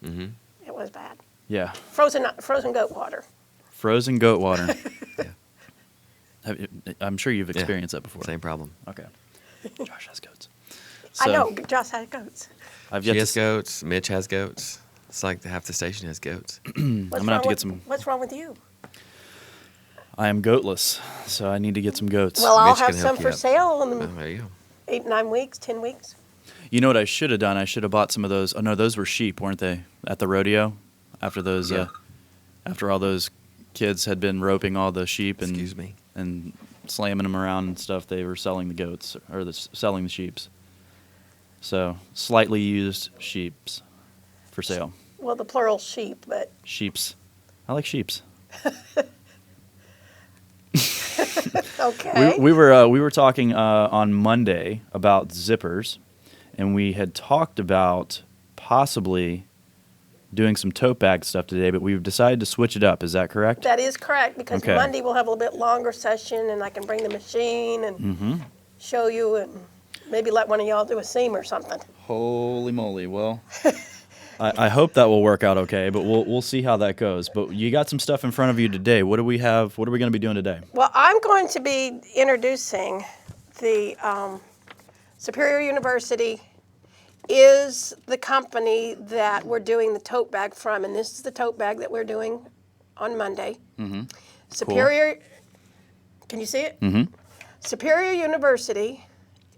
Mm-hmm. It was bad. Yeah. Frozen goat water. Frozen goat water. Yeah. I'm sure you've Yeah. experienced that before. Same problem. Okay. Josh has goats. I So, know, Josh had goats. I've yet She has to. goats. Mitch has goats. It's like half the station has goats. I'm gonna have to get some. What's wrong with you? I am goatless, so I need to get some goats. Well, I'll Mitch have can some help you for out. sale Oh, in there you go. 8, 9 weeks, 10 weeks. You know what I should have done? I should have bought some of those. Oh no, those were sheep, weren't they? At the rodeo, after those, Yeah. after all those kids had been roping all the sheep and Excuse me. and slamming them around and stuff, they were selling the goats or selling the sheeps. So slightly used sheeps for sale. Well, the plural sheep, but Sheeps. I like sheeps. okay. We were talking on Monday about zippers, and we had talked about possibly doing some tote bag stuff today, but we've decided to switch it up. Is that correct? That is correct, because Okay. Monday we'll have a little bit longer session, and I can bring the machine and show you, and maybe let one of y'all do a seam or something. Holy moly! Well, I hope that will work out okay, but we'll see how that goes. But you got some stuff in front of you today. What do we have? What are we going to be doing today? Well, I'm going to be introducing the Superior University is the company that we're doing the tote bag from, and this is the tote bag that we're doing on Monday. Superior, can you see it? Superior University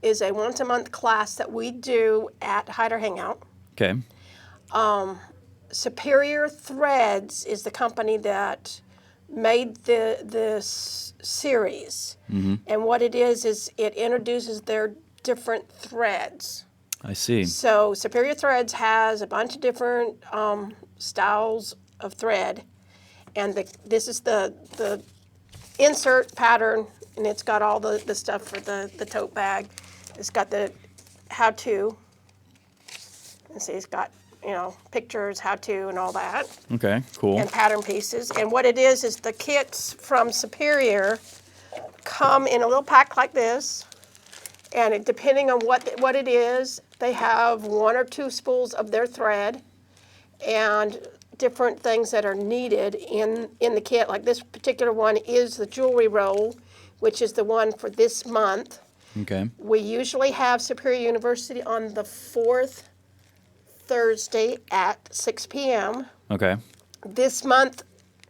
is a once-a-month class that we do at Hyder Hangout. Okay. Superior Threads is the company that made this series. And what it is it introduces their different threads. I see. So Superior Threads has a bunch of different styles of thread. And this is the insert pattern, and it's got all the stuff for the tote bag. It's got the how-to. And see, it's got, pictures, how-to, and all that. Okay. Cool. And pattern pieces. And what it is the kits from Superior come in a little pack like this. And depending on what it is, they have 1 or 2 spools of their thread and different things that are needed in the kit. Like this particular one is the jewelry roll, which is the one for this month. Okay. We usually have Superior University on the 4th Thursday at 6 p.m. Okay. This month,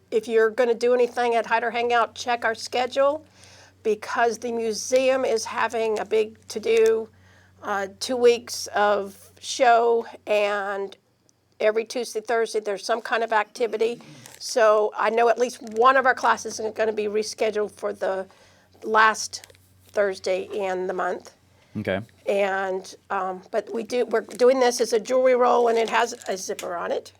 if you're going to do anything at Hyder Hangout, check our schedule, because the museum is having a big to-do, 2 weeks of show, and every Tuesday, Thursday, there's some kind of activity. So I know at least one of our classes is going to be rescheduled for the last Thursday in the month. Okay. And but we're doing this as a jewelry roll, and it has a zipper on it.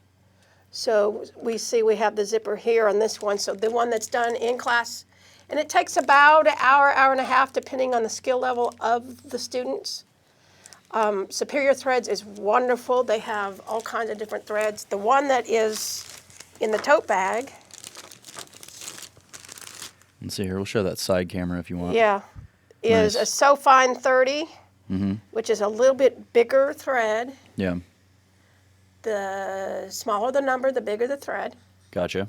So we have the zipper here on this one. So the one that's done in class, and it takes about an hour, hour and a half, depending on the skill level of the students. Superior Threads is wonderful. They have all kinds of different threads. The one that is in the tote bag, Let's see here. We'll show that side camera if you want. is Nice. a So Fine 30, which is a little bit bigger thread. Yeah. The smaller the number, the bigger the thread. Gotcha.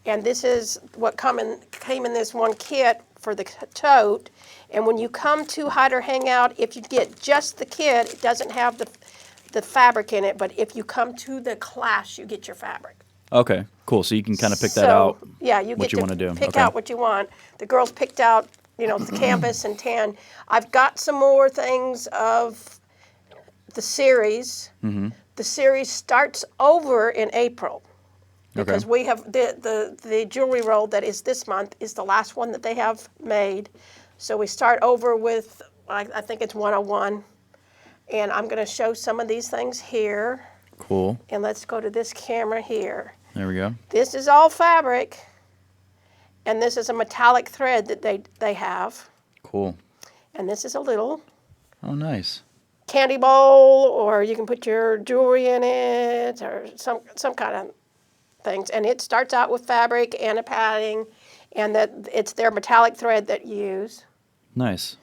And this is what came in this one kit for the tote. And when you come to Hyder Hangout, if you get just the kit, it doesn't have the fabric in it. But if you come to the class, you get your fabric. Okay. Cool. So you can kind of pick that out. Yeah, you what get you to want to do. pick Okay. out what you want. The girls picked out, the canvas and tan. I've got some more things of the series. The series starts over in April. Because we have the jewelry roll that is this month is the last one that they have made. So we start over with, I think it's 101. And I'm going to show some of these things here. Cool. And let's go to this camera here. There we go. This is all fabric. And this is a metallic thread that they have. Cool. And this is a little Oh, nice. candy bowl, or you can put your jewelry in it, or some kind of things. And it starts out with fabric and a padding, and that it's their metallic thread that you use. Nice.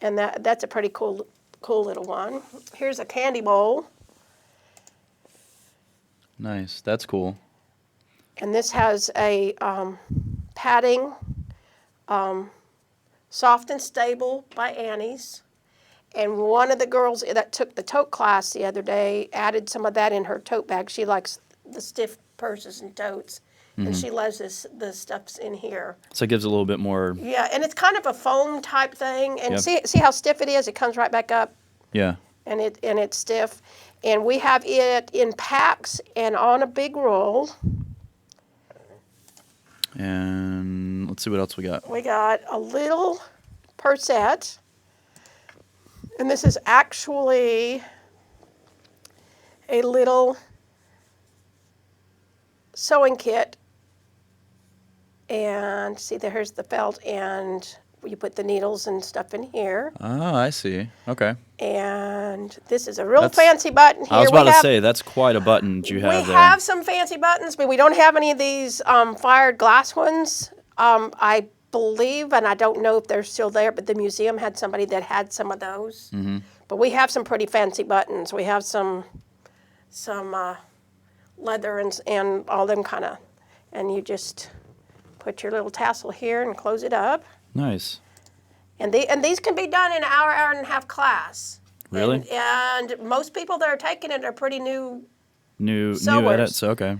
And that's a pretty cool little one. Here's a candy bowl. Nice. That's cool. And this has a padding, Soft and Stable by Annie's. And one of the girls that took the tote class the other day added some of that in her tote bag. She likes the stiff purses and totes. And she loves the stuff's in here. So it gives a little bit more. Yeah, and it's kind of a foam type thing. And Yep. see how stiff it is? It comes right back up. Yeah. And it's stiff. And we have it in packs and on a big roll. And let's see what else we got. We got a little pursette. And this is actually a little sewing kit. And see, there's the felt, and you put the needles and stuff in here. Oh, I see. Okay. And this is a real That's- fancy button here. I was about to say, that's quite a button that you have We there. have some fancy buttons, but we don't have any of these fired glass ones. I believe, and I don't know if they're still there, but the museum had somebody that had some of those. Mm-hmm. But we have some pretty fancy buttons. We have some leather and all them kind of, and you just put your little tassel here and close it up. Nice. And these can be done in an hour and a half class. Really? And most people that are taking it are pretty new. New Sewers. edits. Okay.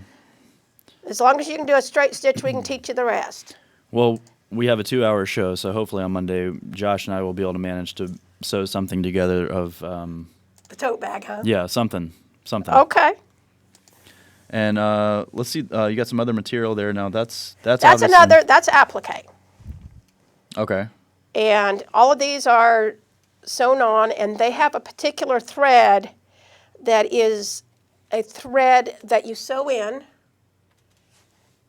As long as you can do a straight stitch, we can teach you the rest. Well, we have a 2-hour show, so hopefully on Monday, Josh and I will be able to manage to sew something together of, The tote bag, huh? yeah, something. Okay. And let's see, you got some other material there. Now that's That's obviously- that's applique. Okay. And all of these are sewn on, and they have a particular thread that is a thread that you sew in.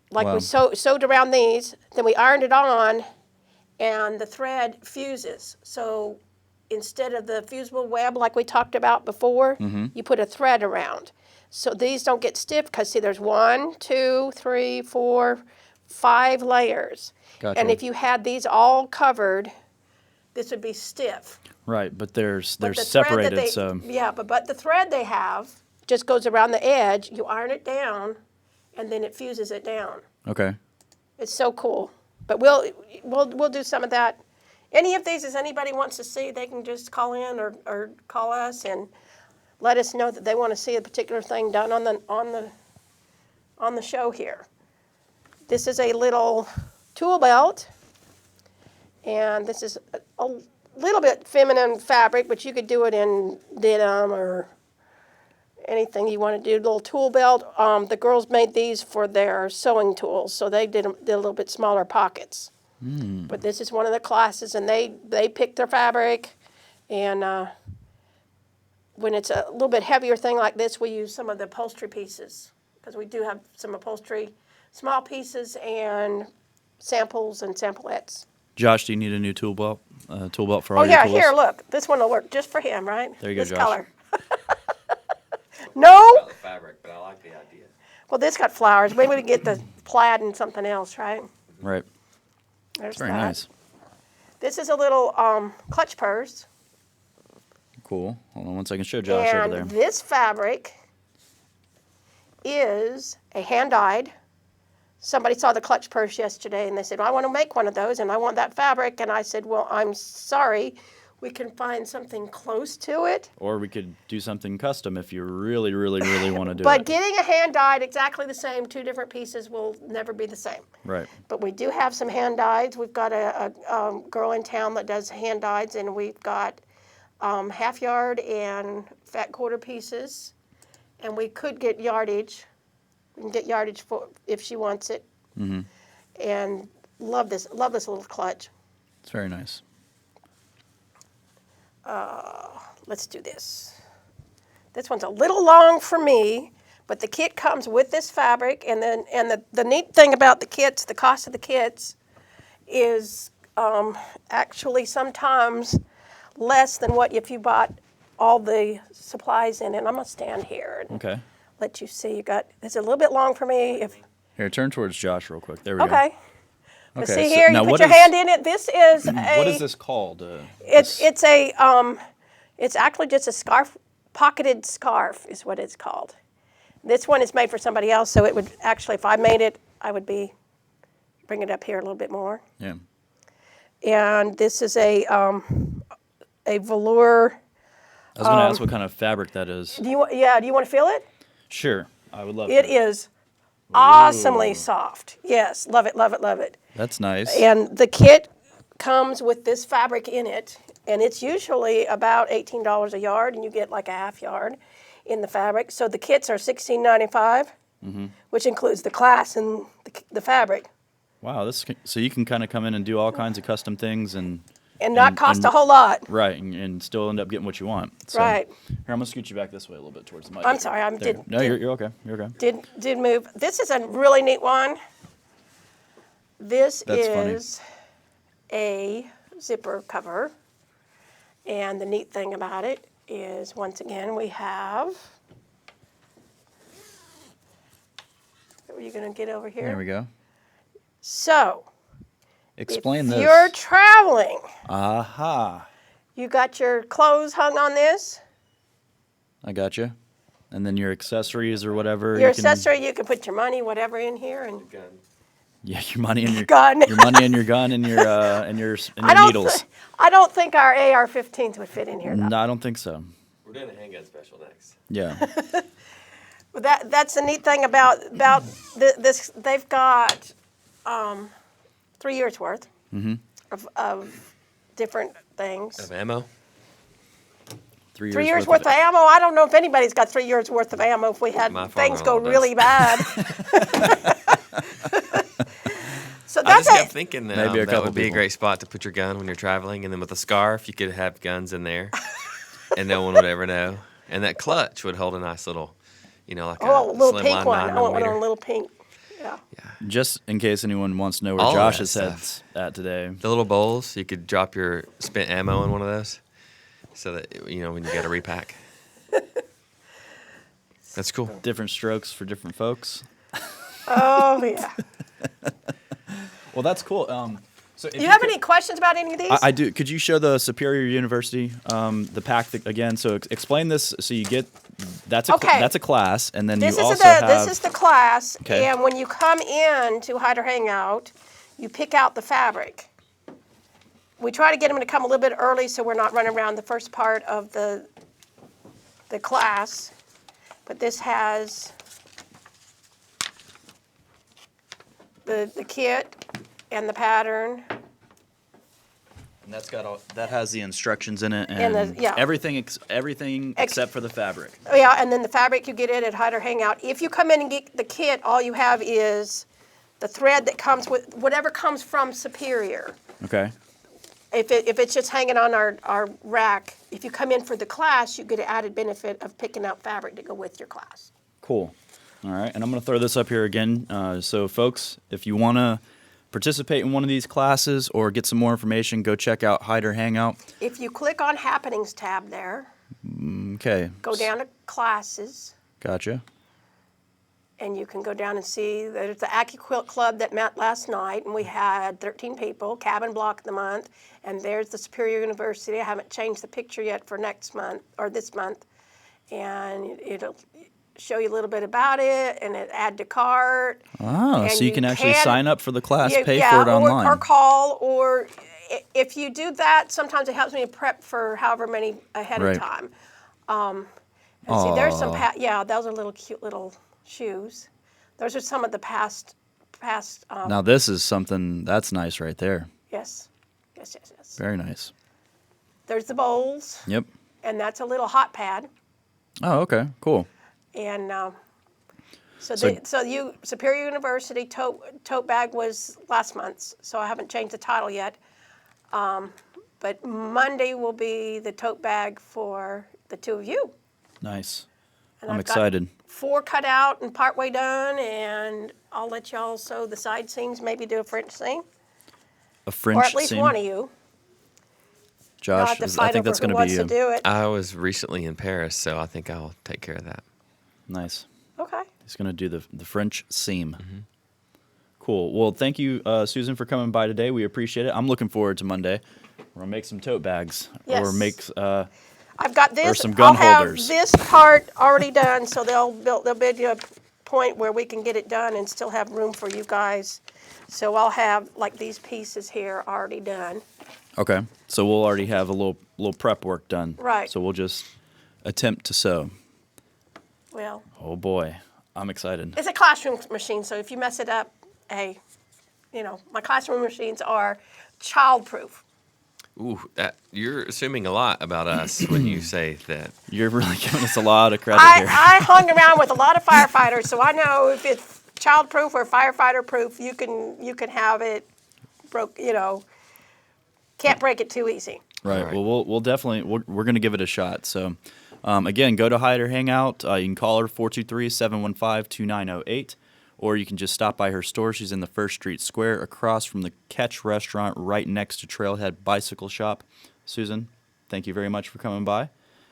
Like Wow. we sewed around these, then we ironed it on, and the thread fuses. So instead of the fusible web like we talked about before, you put a thread around. So these don't get stiff because, see, there's 1, 2, 3, 4, 5 layers. Gotcha. And if you had these all covered, this would be stiff. Right, but they're But the thread that separated, they- so Yeah, but the thread they have just goes around the edge. You iron it down, and then it fuses it down. okay. It's so cool. But we'll do some of that. Any of these, as anybody wants to see, they can just call in or call us and let us know that they want to see a particular thing done on the show here. This is a little tool belt, and this is a little bit feminine fabric, but you could do it in denim or anything you want to do. Little tool belt. The girls made these for their sewing tools, so they did a little bit smaller pockets. But this is one of the classes, and they picked their fabric, and when it's a little bit heavier thing like this, we use some of the upholstery pieces because we do have some upholstery, small pieces, and samples and samplettes. Josh, do you need a new tool belt? Tool belt for all Oh your yeah, tools? here, look. This one will work just for him, right? There you go, this Josh. color. No? The fabric, but I like the idea. Well, this got flowers. Maybe we could get the plaid and something else, right? Right. There's Very that. nice. This is a little clutch purse. Cool. Hold on one second. Show Josh over And there. this fabric is a hand-dyed. Somebody saw the clutch purse yesterday, and they said, well, I want to make one of those, and I want that fabric. And I said, well, I'm sorry. We can find something close to it. Or we could do something custom if you really, really, really want to do But it. getting a hand-dyed exactly the same, 2 different pieces will never be the same. Right. But we do have some hand-dyes. We've got a girl in town that does hand-dyes, and we've got half yard and fat quarter pieces. And we could get yardage. We can get yardage for if she wants it. Mm-hmm. And love this little clutch. It's very nice. Let's do this. This one's a little long for me, but the kit comes with this fabric, and the neat thing about the kits, the cost of the kits, is actually sometimes less than what if you bought all the supplies in it. I'm gonna stand here and Okay. let you see. It's a little bit long for me. Here, turn towards Josh real quick. There we go. Okay. But Okay, see so here, now you put what your is- hand in it. This is What is this called? It's actually just a scarf, pocketed scarf is what it's called. This one is made for somebody else, so it would actually, if I made it, I would bring it up here a little bit more. Yeah. And this is a velour. I was going to ask what kind of fabric that is. Do you want to feel it? Sure. I would love It to. is awesomely soft. Yes, love it, love it, love it. That's nice. And the kit comes with this fabric in it, and it's usually about $18 a yard, and you get like a half yard in the fabric. So the kits are $16.95, which includes the class and the fabric. Wow. So you can kind of come in and do all kinds of custom things and not cost a whole lot. Right, and still end up getting what you want. So, Right. Here, I'm gonna scoot you back this way a little bit towards the mic. I'm sorry, You're okay. You're okay. Did move. This is a really neat one. This That's is a zipper cover, and the neat thing about it is, once again, we have. What are you going to get over here? There we go. So, Explain if this. you're traveling, Aha. you got your clothes hung on this. I got you. And then your accessories or whatever. Your accessory, you can put your money, whatever, in here, and Yeah, your money and your gun. Your money and your gun and your needles. I don't think our AR-15s would fit in here, though. No, I don't think so. We're doing a handgun special next. Yeah. Well, that's the neat thing about this. They've got 3 years worth of different things. Of ammo? 3 years, 3 years worth of ammo. I don't know if anybody's got 3 years worth of ammo if we had My things go father-in-law does. really bad. So I that's just kept thinking Maybe a that couple would be a people. great spot to put your gun when you're traveling, and then with a scarf, you could have guns in there, and no one would ever know. And that clutch would hold a nice little, like a little slimline pink one. 9 I want one on a millimeter. little pink. Yeah. Just in case anyone wants to know where All of Josh's that head's at today. The little bowls, you could drop your spent ammo in one of those, so that when you got to repack. That's cool. Different strokes for different folks. Oh yeah. Well, that's cool. So Do you have any questions about any of these? I do. Could you show the Superior University the pack again? So explain this. So you get that's a class, and then This you is also the have this is the class, Okay. and when you come in to Hyder Hangout, you pick out the fabric. We try to get them to come a little bit early so we're not running around the first part of the class. But this has the kit and the pattern. And that has the instructions in it And and yeah. everything except for the fabric. Oh, yeah, and then the fabric you get it at Hyder Hangout. If you come in and get the kit, all you have is the thread that comes with whatever comes from Superior. Okay. If it's just hanging on our rack, if you come in for the class, you get an added benefit of picking out fabric to go with your class. Cool. All right, and I'm going to throw this up here again. So, folks, if you want to participate in one of these classes or get some more information, go check out Hyder Hangout. If you click on Happenings tab there, Okay. go down to Classes, Gotcha. and you can go down and see there's the AccuQuilt Club that met last night, and we had 13 people, cabin block of the month, and there's the Superior University. I haven't changed the picture yet for next month or this month, and it'll show you a little bit about it, and it add to cart. Oh, And so you can actually sign up for the class, pay yeah, for it online. or call, or if you do that, sometimes it helps me to prep for however many ahead Right. of time. And see, there's some, those are little cute little shoes. Those are some of the past. Now, this is something that's nice right there. Yes. Very nice. There's the bowls, Yep. and that's a little hot pad. Oh, okay. Cool. And So- Superior University tote bag was last month's, so I haven't changed the title yet. But Monday will be the tote bag for the two of you. Nice. And I'm I've got excited. 4 cut out and partway done, and I'll let y'all sew the side seams, maybe do a French seam. A French Or at least seam. one of you. Josh, Not to I fight think over that's who going to wants be to you. do it. I was recently in Paris, so I think I'll take care of that. Nice. Okay. He's going to do the French seam. Mm-hmm. Cool. Well, thank you, Susan, for coming by today. We appreciate it. I'm looking forward to Monday. We're going to make some tote bags. Yes. Or make I've got this. Or some gun I'll holders. have this part already done, so they'll be to a point where we can get it done and still have room for you guys. So I'll have like these pieces here already done. Okay. So we'll already have a little prep work done. Right. So we'll just attempt to sew. Well, Oh boy, I'm excited. it's a classroom machine, so if you mess it up, hey, my classroom machines are child-proof. Ooh, you're assuming a lot about us when you say that. You're really giving us a lot of credit here. I hung around with a lot of firefighters, so I know if it's child-proof or firefighter-proof, you can have it broke. Can't break it too easy. Right. Right. Well, we'll definitely we're going to give it a shot. So, again, go to Hyder Hangout. You can call her 423-715-2908, or you can just stop by her store. She's in the First Street Square, across from the Catch Restaurant, right next to Trailhead Bicycle Shop. Susan, thank you very much for coming by.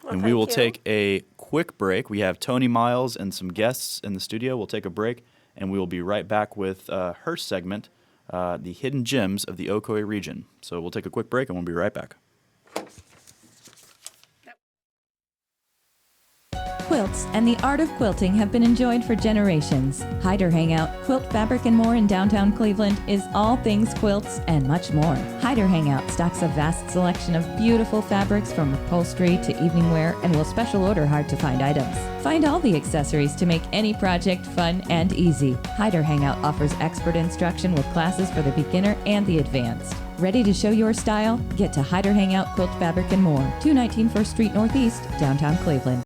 And we thank will you. take a quick break. We have Tony Miles and some guests in the studio. We'll take a break, and we will be right back with her segment, The Hidden Gems of the Ocoee Region. So we'll take a quick break, and we'll be right back. Quilts and the art of quilting have been enjoyed for generations. Hyder Hangout, Quilt Fabric and More in downtown Cleveland is all things quilts and much more. Hyder Hangout stocks a vast selection of beautiful fabrics from upholstery to evening wear and will special order hard-to-find items. Find all the accessories to make any project fun and easy. Hyder Hangout offers expert instruction with classes for the beginner and the advanced. Ready to show your style? Get to Hyder Hangout, Quilt Fabric and More, 219 First Street Northeast, downtown Cleveland.